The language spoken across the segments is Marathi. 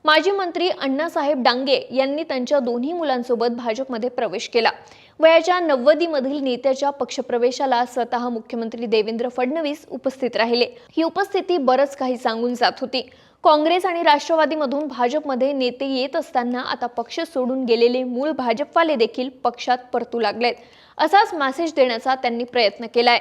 माजी मंत्री अण्णासाहेब डांगे यांनी त्यांच्या दोन्ही मुलांसोबत भाजपमध्ये प्रवेश केला। वयाच्या 90 मधील नेत्याच्या पक्षप्रवेशाला स्वतः मुख्यमंत्री देवेंद्र फडणवीस उपस्थित राहिले। ही उपस्थिती बरंच काही सांगून जात होती। काँग्रेस आणि राष्ट्रवादीमधून भाजपमध्ये नेते येत असताना आता पक्ष सोडून गेलेले मूळ भाजपवाले देखील पक्षात परतू लागलेत, असाच मेसेज देण्याचा त्यांनी प्रयत्न केलाय।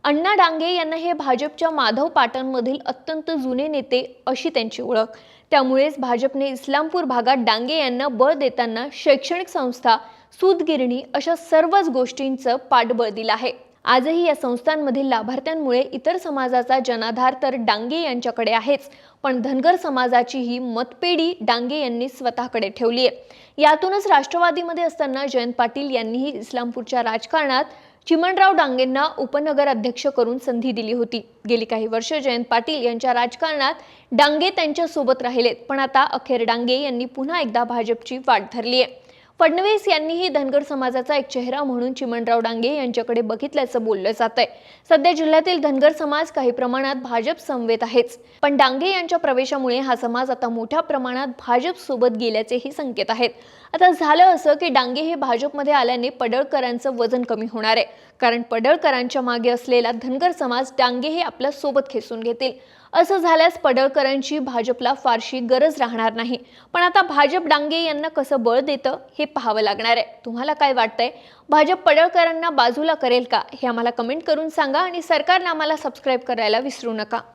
अण्णा डांगे यांना हे भाजपच्या माधव पाटणमधील अत्यंत जुने नेते अशी त्यांची ओळख। त्यामुळेच भाजपने इस्लामपूर भागात डांगे यांना बळ देताना शैक्षणिक संस्था, सूतगिरणी अशा सर्वच गोष्टींचं पाठबळ दिलं आहे। आजही या संस्थांमधील लाभार्थ्यांमुळे इतर समाजाचा जनाधार तर डांगे यांच्याकडे आहेच, पण धनगर समाजाची ही मतपेढी डांगे यांनी स्वतःकडे ठेवली आहे। यातूनच राष्ट्रवादीमध्ये असताना जयंत पाटील यांनीही इस्लामपूरच्या राजकारणात चिमणराव डांगेंना उपनगर अध्यक्ष करून संधी दिली होती। गेली काही वर्ष जयंत पाटील यांच्या राजकारणात डांगे त्यांच्या सोबत राहिलेत, पण आता अखेर डांगे यांनी पुन्हा एकदा भाजपची वाट धरली आहे। फडणवीस यांनीही धनगर समाजाचा एक चेहरा म्हणून चिमणराव डांगे यांच्याकडे बघितल्याचं बोललं जातंय। सध्या जिल्ह्यातील धनगर समाज काही प्रमाणात भाजप समवेत आहेच, पण डांगे यांच्या प्रवेशामुळे हा समाज आता मोठ्या प्रमाणात भाजप सोबत गेल्याचेही संकेत आहेत। आता झालं असं की डांगे हे भाजपमध्ये आल्याने पडळकरांचं वजन कमी होणार आहे, कारण पडळकरांच्या मागे असलेला धनगर समाज डांगे हे आपल्या सोबत खेचून घेतील। असं झाल्यास पडळकरांची भाजपला फारशी गरज राहणार नाही। पण आता भाजप डांगे यांना कसं बळ देतं हे पाहावं लागणार आहे। तुम्हाला काय वाटतंय? भाजप पडळकरांना बाजूला करेल का? हे आम्हाला कमेंट करून सांगा आणि सरकारने आम्हाला सबस्क्राइब करायला विसरू नका।